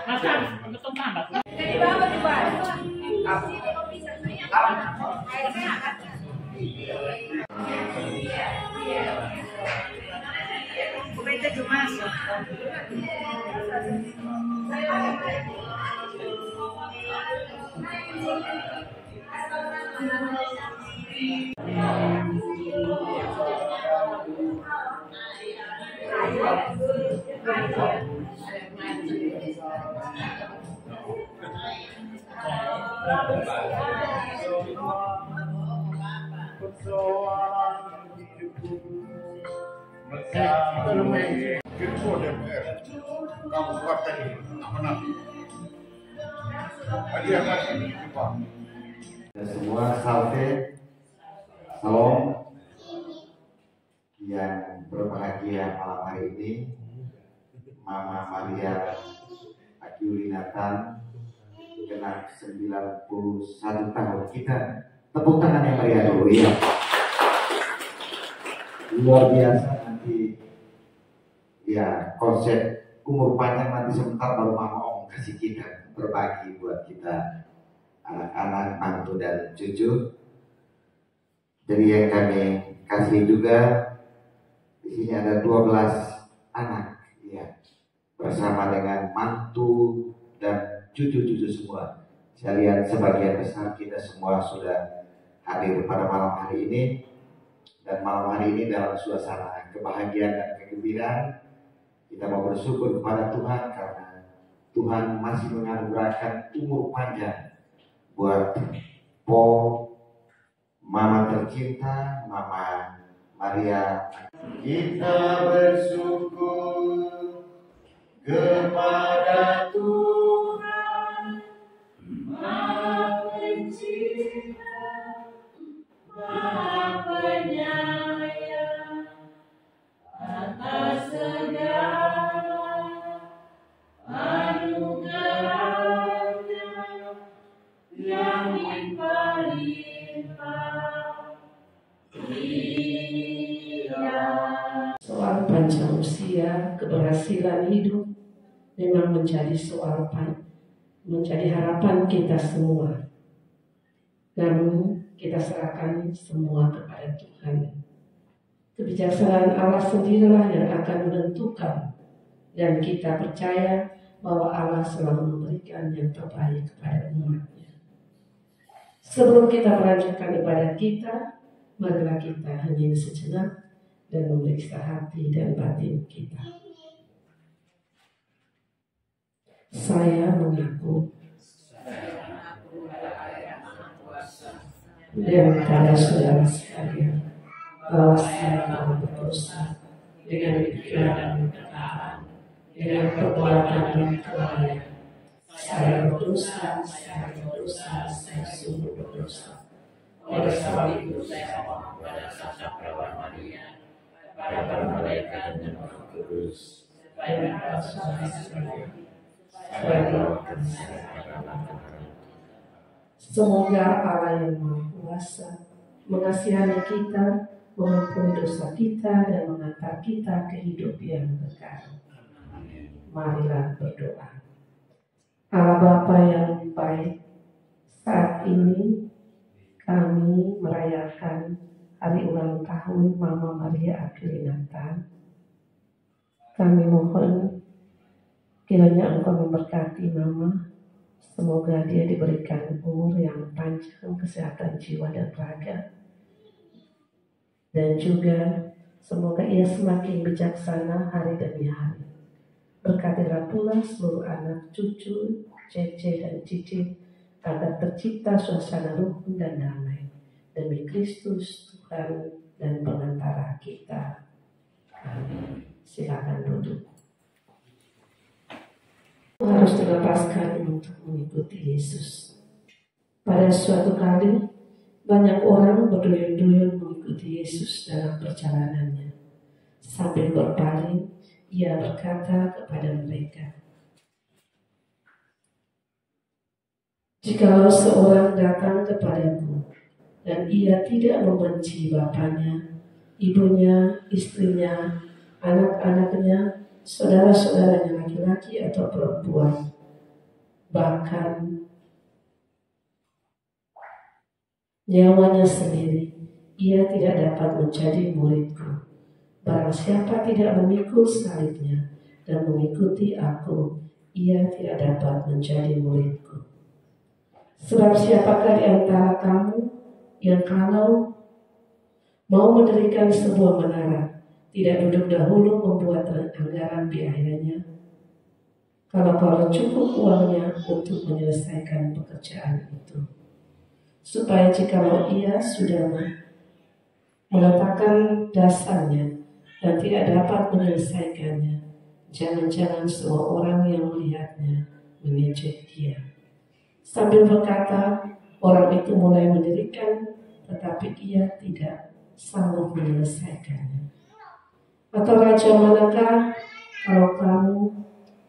Masa betul tambah. Jadi bawa di bawah. Kita cuma Ketua DPR Kabupaten Manado. Semua salve, salam yang berbahagia malam hari ini, Mama Maria Akiulinatan genap 91 tahun. Kita tepuk tangan yang meriah dulu ya. Luar biasa nanti ya, konsep umur panjang nanti sebentar baru Mama Om kasih kita berbagi buat kita anak-anak, mantu dan cucu. Jadi yang kami kasih juga di sini ada 12 anak ya, bersama dengan mantu dan cucu-cucu semua. Saya lihat sebagian besar kita semua sudah hadir pada malam hari ini, dan malam hari ini dalam suasana kebahagiaan dan kegembiraan. Kita mau bersyukur kepada Tuhan karena Tuhan masih menganugerahkan umur panjang buat Mama tercinta, Mama Maria. Kita bersyukur kepada Tuhan Maha Pencipta, Maha Penyayang atas segala anugerahnya yang berlimpah. Soal panjang usia, keberhasilan hidup memang menjadi menjadi harapan kita semua. Namun kita serahkan semua kepada Tuhan. Kebijaksanaan Allah sendirilah yang akan menentukan, dan kita percaya bahwa Allah selalu memberikan yang terbaik kepada umatnya. Sebelum kita melanjutkan ibadah kita, marilah kita hening sejenak dan memeriksa hati dan batin kita. Saya mengaku dan kepada saudara sekalian bahwa saya telah berdosa dengan pikiran dan perkataan, dengan perbuatan dan kelalaian. Saya berdosa, saya sungguh berdosa. Oleh sebab itu saya mohon kepada Sang Perawan Maria, para malaikat dan Roh Kudus, supaya saudara sekalian, supaya doakan saya pada Tuhan. Semoga Allah yang Maha Kuasa mengasihani kita, mengampuni dosa kita, dan mengantar kita ke hidup yang kekal. Marilah berdoa. Allah Bapa yang baik, saat ini kami merayakan hari ulang tahun Mama Maria Akiulinatan. Kami mohon kiranya Engkau memberkati Mama. Semoga dia diberikan umur yang panjang, kesehatan jiwa dan raga. Dan juga semoga ia semakin bijaksana hari demi hari. Berkatilah pula seluruh anak, cucu, cece dan cicit agar tercipta suasana rukun dan damai. Demi Kristus Tuhan dan pengantara kita. Amin. Silakan duduk. Harus dilepaskan untuk mengikuti Yesus. Pada suatu kali, banyak orang berduyun-duyun mengikuti Yesus dalam perjalanannya. Sambil berpaling, ia berkata kepada mereka, "Jikalau seorang datang kepadaku dan ia tidak membenci bapaknya, ibunya, istrinya, anak-anaknya, saudara-saudaranya laki-laki atau perempuan, bahkan nyawanya sendiri, ia tidak dapat menjadi muridku. Barang siapa tidak memikul salibnya dan mengikuti aku, ia tidak dapat menjadi muridku. Sebab siapakah di antara kamu yang kalau mau mendirikan sebuah menara, tidak duduk dahulu membuat anggaran biayanya? Kalau cukup uangnya untuk menyelesaikan pekerjaan itu, supaya jikalau ia sudah meletakkan dasarnya dan tidak dapat menyelesaikannya, jangan-jangan semua orang yang melihatnya mengejek dia. Sambil berkata, orang itu mulai mendirikan, tetapi ia tidak sanggup menyelesaikannya. Atau raja manakah kalau kamu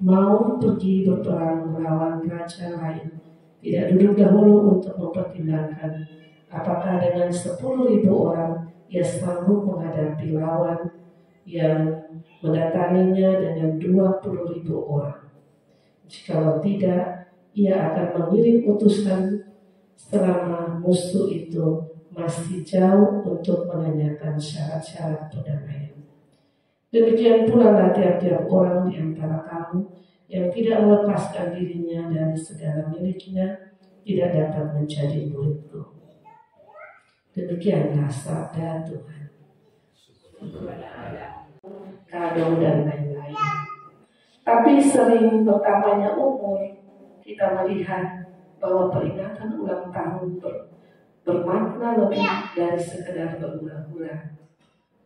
mau pergi berperang melawan raja lain, tidak duduk dahulu untuk mempertimbangkan apakah dengan 10.000 orang ia sanggup menghadapi lawan yang mendatanginya dengan 20.000 orang. Jikalau tidak, ia akan mengirim utusan selama musuh itu masih jauh untuk menanyakan syarat-syarat perdamaian. Demikian pula tiap-tiap orang di antara kamu yang tidak melepaskan dirinya dari segala miliknya tidak dapat menjadi muridku. Demikianlah sabda Tuhan. Kado dan lain-lain. Tapi sering bertambahnya umur, kita melihat bahwa peringatan ulang tahun bermakna lebih dari sekedar berulang-ulang.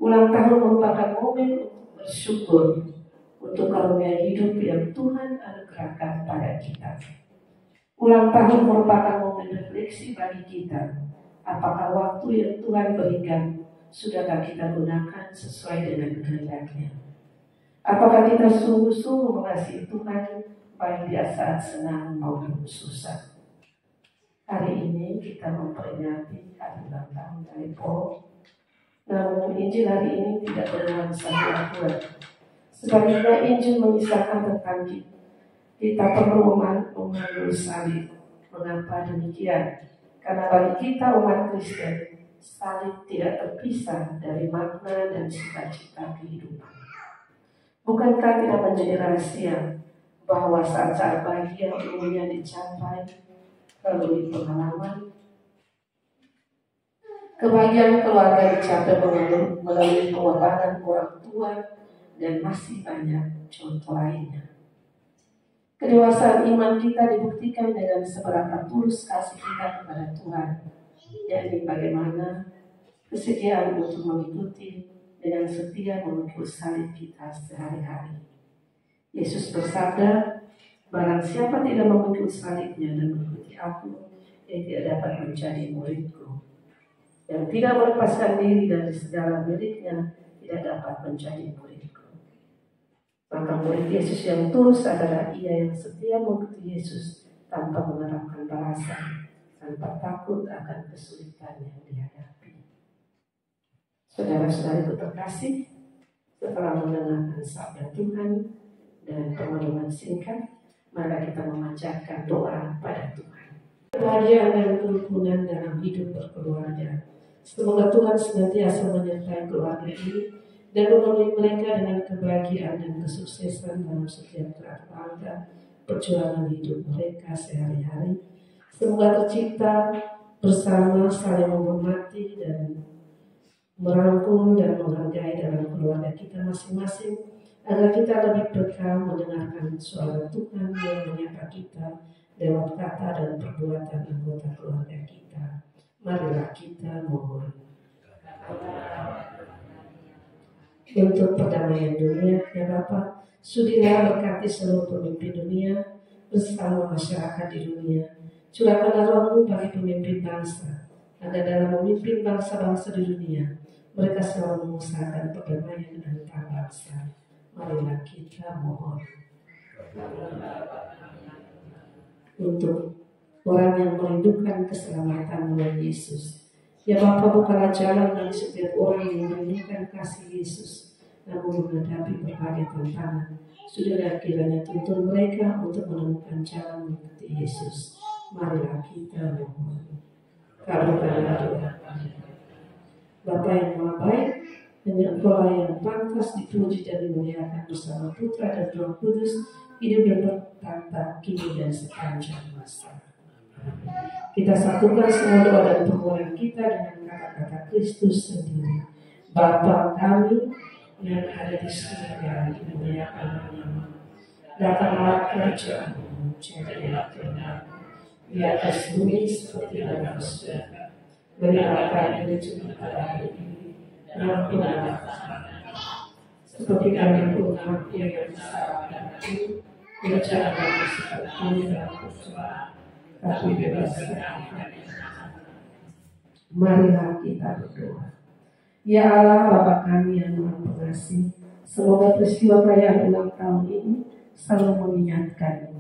Ulang tahun merupakan momen bersyukur untuk karunia hidup yang Tuhan anugerahkan pada kita. Ulang tahun merupakan momen refleksi bagi kita. Apakah waktu yang Tuhan berikan sudahkah kita gunakan sesuai dengan kehendak-Nya? Apakah kita sungguh-sungguh mengasihi Tuhan baik di saat senang maupun susah? Hari ini kita memperingati hari ulang tahun dari Paul. Namun Injil hari ini tidak bernuansa akurat. Sebaliknya Injil mengisahkan tentang kita perlu memanggul salib. Mengapa demikian? Karena bagi kita umat Kristen, salib tidak terpisah dari makna dan cita-cita kehidupan. Bukankah tidak menjadi rahasia bahwa saat-saat bahagia umumnya dicapai melalui pengalaman? Kebahagiaan keluarga dicapai melalui pengorbanan orang tua dan masih banyak contoh lainnya. Kedewasaan iman kita dibuktikan dengan seberapa tulus kasih kita kepada Tuhan, yakni bagaimana kesediaan untuk mengikuti dengan setia memikul salib kita sehari-hari. Yesus bersabda, barang siapa tidak memikul salibnya dan mengikuti aku, ia tidak dapat menjadi muridku. Yang tidak melepaskan diri dari segala miliknya tidak dapat menjadi muridku. Maka murid Yesus yang tulus adalah ia yang setia mengikuti Yesus tanpa mengharapkan balasan, tanpa takut akan kesulitan yang dihadapi. Saudara-saudari terkasih, setelah mendengarkan sabda Tuhan dan perenungan singkat, mari kita memanjatkan doa pada Tuhan. Kebahagiaan dan kerukunan dalam hidup berkeluarga. Semoga Tuhan senantiasa menyertai keluarga ini dan memenuhi mereka dengan kebahagiaan dan kesuksesan dalam setiap gerak langkah perjuangan hidup mereka sehari-hari. Semoga tercipta bersama, saling menghormati dan merangkul dan menghargai dalam keluarga kita masing-masing, agar kita lebih peka mendengarkan suara Tuhan yang menyapa kita lewat kata dan perbuatan anggota keluarga kita. Marilah kita mohon. Untuk perdamaian dunia, ya Bapa, sudilah berkati seluruh pemimpin dunia bersama masyarakat di dunia. Curahkanlah roh-Mu bagi pemimpin bangsa, agar dalam memimpin bangsa-bangsa di dunia, mereka selalu mengusahakan perdamaian antar bangsa. Marilah kita mohon. Untuk orang yang merindukan keselamatan oleh Yesus, ya Bapa, bukalah jalan bagi setiap orang yang merindukan kasih Yesus, namun menghadapi berbagai tantangan. Sudahlah kiranya tuntun mereka untuk menemukan jalan mengikuti Yesus. Marilah kita memohon. Kabulkanlah doa kami. Bapa yang Maha Baik, hanya Engkau yang pantas dipuji dan dimuliakan bersama Putra dan Roh Kudus, hidup dan bertata kini dan sepanjang masa. Kita satukan semua doa dan permohonan kita dengan kata-kata Kristus sendiri. Bapa kami yang ada di surga, dimuliakanlah namamu. Datanglah kerajaan-Mu, jadilah kehendakmu di atas bumi seperti dalam surga. Berilah kami rezeki pada hari ini, dan ampunilah seperti kami pun mengampuni yang disalahkan kami, dan jangan masukkan kami dalam percobaan, tapi bebaskan kami. Marilah kita berdoa. Ya Allah, Bapa kami yang Maha Pengasih, semoga peristiwa perayaan ulang tahun ini selalu mengingatkan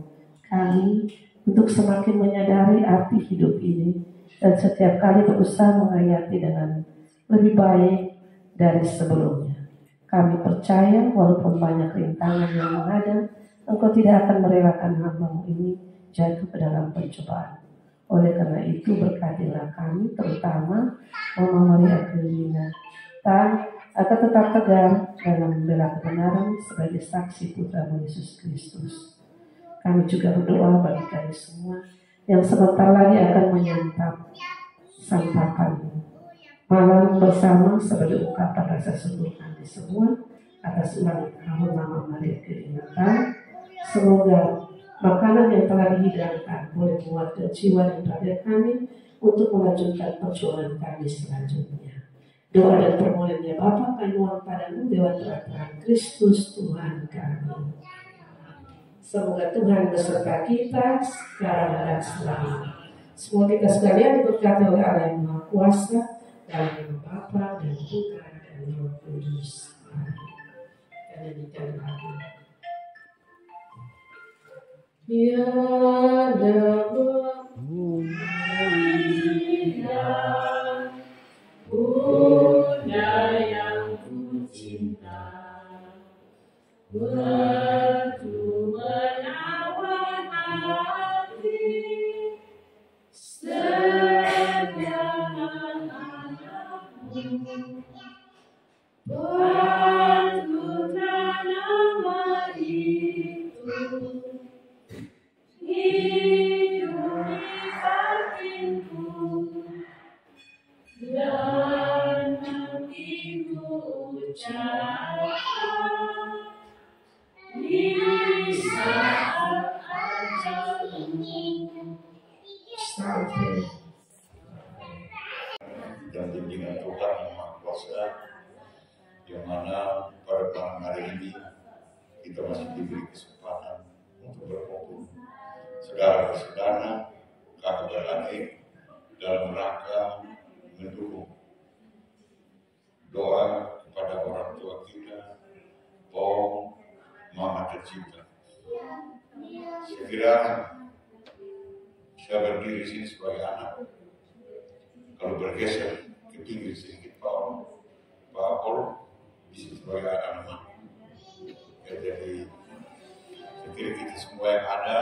kami untuk semakin menyadari arti hidup ini dan setiap kali berusaha menghayati dengan lebih baik dari sebelumnya. Kami percaya walaupun banyak rintangan yang menghadang, Engkau tidak akan merelakan hamba-Mu ini jatuh ke dalam pencobaan. Oleh karena itu berkatilah kami, terutama Mama Maria Aquilina, dan akan tetap tegar dalam membela kebenaran sebagai saksi Putra-Mu Yesus Kristus. Kami juga berdoa bagi kami semua yang sebentar lagi akan menyantap santapan malam bersama sebagai ungkapan rasa syukur kami semua atas ulang tahun Mama Maria Aquilina. Semoga makanan yang telah dihidangkan boleh menguatkan jiwa dan raga kami untuk melanjutkan perjuangan kami selanjutnya. Doa dan permohonannya Bapa kami mohon padamu, Dewan Teratai Kristus Tuhan kami. Semoga Tuhan beserta kita sekarang dan selamanya. Semoga kita sekalian diberkati oleh Allah yang Maha Kuasa, dalam nama Bapa dan Putra dan Roh Kudus. Dan demikian lagi. Tiada Bunda yang ku cinta, waktu menawan hati, sedangkan anakmu, Putra nama itu, hidup di batinku. Dan nantiku ucapkan di saat ajal ini sampai. Dan pimpinan Tuhan yang Maha Kuasa, yang mana pada malam hari ini kita masih diberi kesempatan untuk berkumpul segala kesadaran kakak beradik dalam rangka mendukung doa kepada orang tua kita, Om Maha Tercipta. Saya kira saya berdiri di sini sebagai anak. Kalau bergeser ke pinggir sedikit Pak Paul bisa sebagai anak. Ya, jadi saya kira kita semua yang ada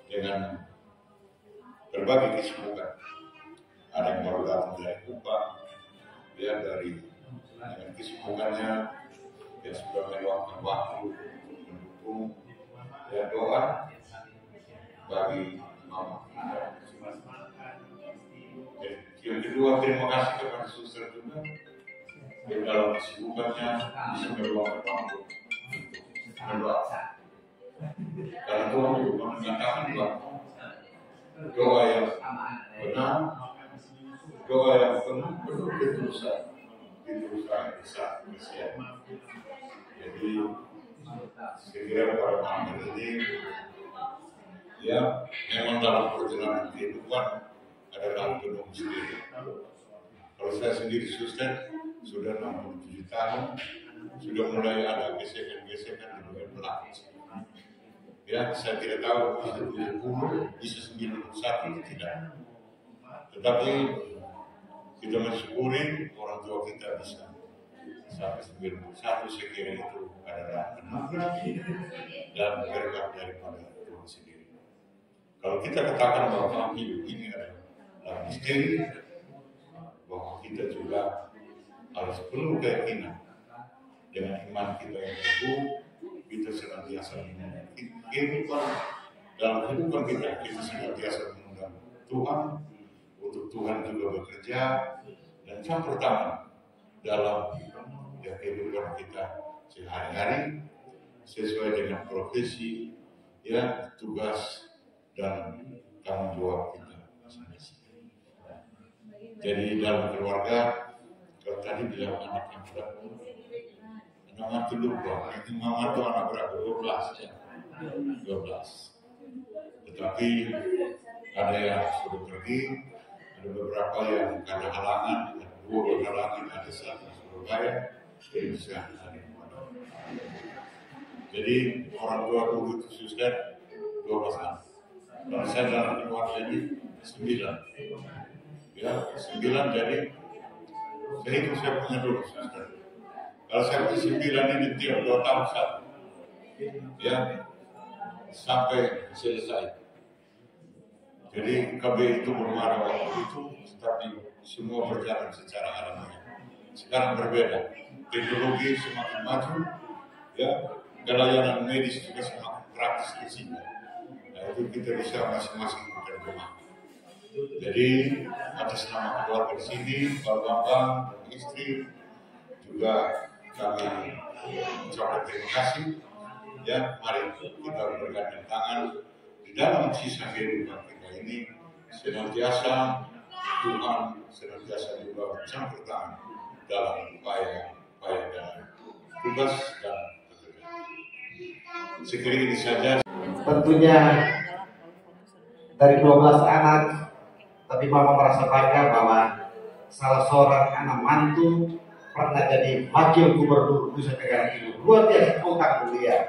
dengan berbagai kesibukan. Ada yang baru datang dari Kupang, dia dari dengan kesibukannya, dia sudah meluangkan waktu mendukung ya doa bagi mama. Yang kedua, terima kasih kepada suster juga yang dalam kesibukannya bisa meluangkan waktu berdoa. Karena Tuhan juga mengatakan bahwa doa yang benar, doa yang penuh ketulusan besar. Jadi sekiranya pada malam ini ya memang dalam perjalanan kehidupan adalah penuh misteri. Kalau saya sendiri suster sudah 67 tahun, sudah mulai ada gesekan-gesekan di bagian belakang. Ya, saya tidak tahu bisa 70, bisa 91 tidak. Tetapi kita mensyukuri orang tua kita bisa sampai 91 saya kira itu adalah anugerah dan berkat daripada Tuhan sendiri. Kalau kita katakan bahwa hidup ini adalah misteri, bahwa kita juga harus perlu keyakinan dengan iman kita yang teguh, kita senantiasa kehidupan dalam kehidupan kita senantiasa mengundang Tuhan, untuk Tuhan juga bekerja dan campur tangan dalam kehidupan kita sehari-hari sesuai dengan profesi, tugas dan tanggung jawab kita masing-masing. Jadi dalam keluarga, kalau tadi bilang anak yang berapa? Anak itu lupa, itu mama itu anak berapa? 12 ya? 12. Tetapi ada yang sudah pergi, ada beberapa yang karena halangan, ada 2 halangan, ada 1 Surabaya, jadi bisa hari. Jadi orang tua dulu itu sudah 12 anak. Kalau saya dalam keluarga ini 9. Ya, 9 jadi saya itu saya punya dulu suster. Kalau saya punya 9 ini tiap 2 tahun satu. Ya, sampai selesai. Jadi KB itu belum ada waktu itu, tapi semua berjalan secara alamiah. Sekarang berbeda, teknologi semakin maju, ya, layanan medis juga semakin praktis di sini. Nah, itu kita bisa masing-masing berjemaah. Jadi atas nama keluarga di sini, Pak Bambang, istri, juga kami ucapkan terima kasih. Ya, mari kita bergandeng tangan di dalam sisa kehidupan kita ini, senantiasa Tuhan senantiasa juga bercampur tangan dalam upaya dan tugas dan pekerjaan. Sekali ini saja. Tentunya dari 12 anak, tapi Mama merasa bangga bahwa salah seorang anak mantu pernah jadi wakil gubernur Nusa Tenggara Timur. Luar biasa utang mulia.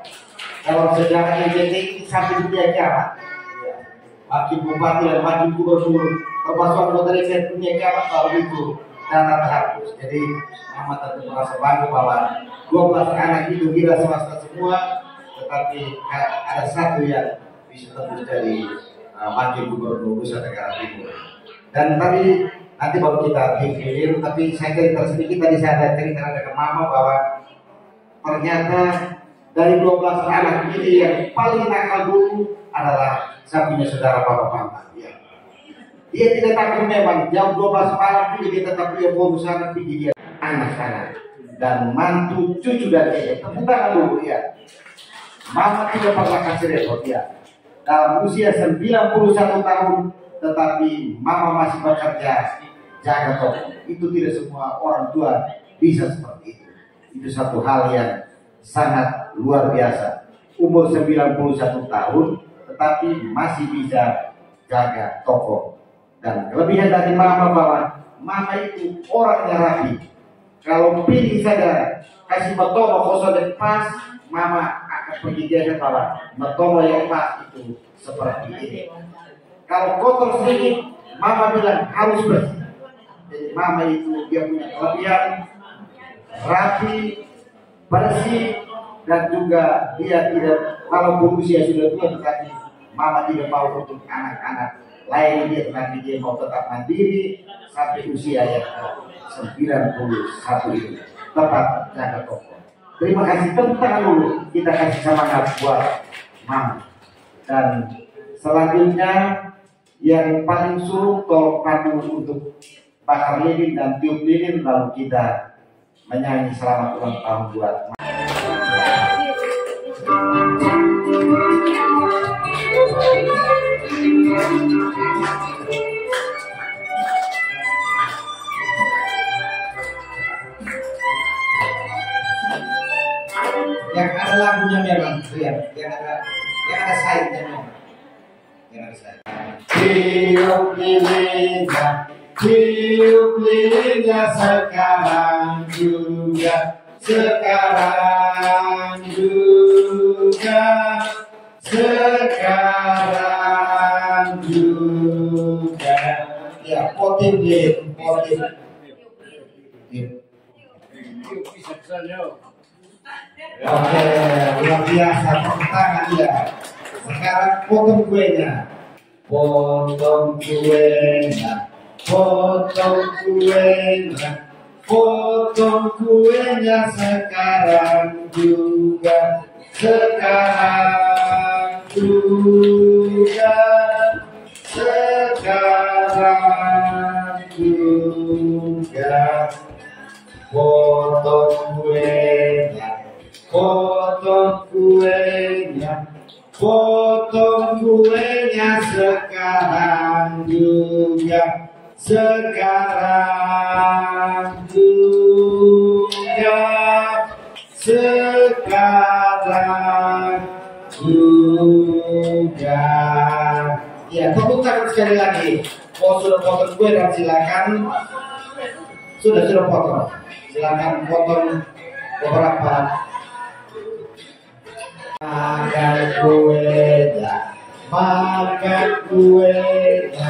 Dalam sejarah NTT ini sampai dunia kiamat. Wakil bupati dan wakil gubernur termasuk anggota DPR dunia kiamat kalau itu dana terhapus. Jadi Mama tentu merasa bangga bahwa 12 anak itu tidak swasta semua, tetapi ada satu yang bisa tembus dari wakil gubernur Nusa Tenggara Timur. Dan tadi nanti baru kita pikir, tapi saya cerita sedikit. Tadi saya ada cerita dengan Mama bahwa ternyata dari 12 anak ini yang paling nakal dulu adalah saya punya saudara Bapak Bambang. Ya. Dia tidak takut memang jam 12 malam itu dia tetap dia berusaha pergi dia anak-anak dan mantu cucu dari dia. Tepuk tangan dulu ya. Mama tidak pernah kasih repot ya. Dalam usia 91 tahun, tetapi Mama masih bekerja jaga toko. Itu tidak semua orang tua bisa seperti itu. Itu satu hal yang sangat luar biasa. Umur 91 tahun, tetapi masih bisa jaga toko. Dan kelebihan dari Mama bahwa Mama itu orangnya rapi. Kalau pilih saja kasih metomo kosong dan pas, Mama akan pergi jaga bahwa metomo yang pas itu seperti ini. Kalau kotor sedikit, Mama bilang harus bersih. Jadi Mama itu dia punya kelebihan rapi, bersih, dan juga dia tidak, walaupun usia sudah tua, tetapi Mama tidak mau untuk anak-anak lain dia, tetapi dia mau tetap mandiri sampai usia yang 91 itu tetap jaga toko. Terima kasih, tepuk tangan dulu, kita kasih semangat buat Mama. Dan selanjutnya yang paling suruh tolong pandu untuk bakar lilin dan tiup lilin, lalu kita menyanyi selamat ulang tahun buat Mama. Yang ada lagunya memang, yang ada sayapnya memang, yang ada sayap. Tiup lilinnya sekarang juga, sekarang juga. Ya, potin. Oke, luar biasa, tepuk tangan ya. Sekarang potong kuenya. Potong kuenya. Potong kuenya. Potong kuenya sekarang juga. Sekarang juga. Sekarang juga. Potong kuenya. Potong kuenya. Potong kuenya sekarang juga. Sekarang juga. Sekarang juga. Ya, tepuk tangan sekali lagi. Oh, sudah potong kue dan silakan. Sudah potong. Silakan potong beberapa. Makan kuenya, makan kuenya,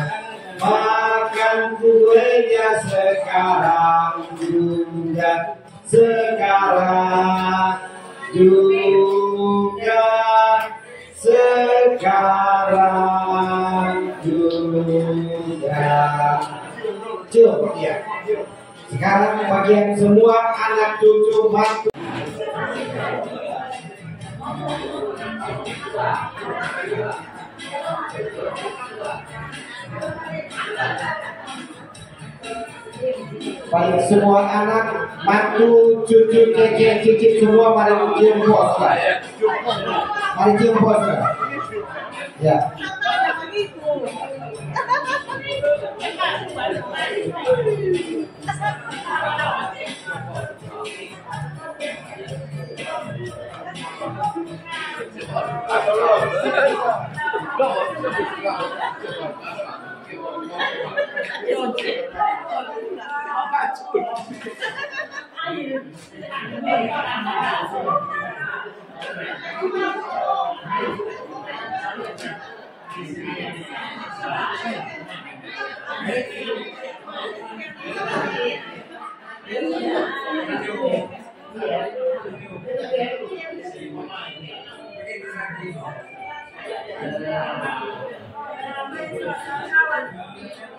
makan kuenya sekarang juga, sekarang juga, sekarang juga. Cukup ya. Sekarang bagian semua anak cucu mantu. Baik semua anak, mantu, cucu, keke, cicit semua mari cium bos. Mari cium bos. Ya.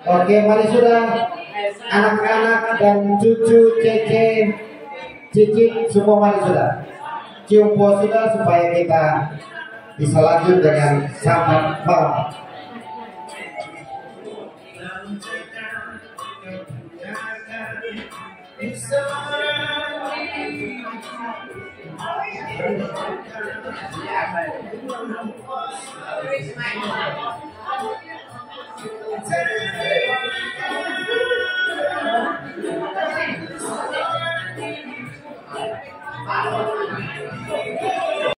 Oke, mari sudah anak-anak dan cucu, cece, cicit semua mari sudah. Cium bos sudah supaya kita bisa lanjut dengan sambal malam.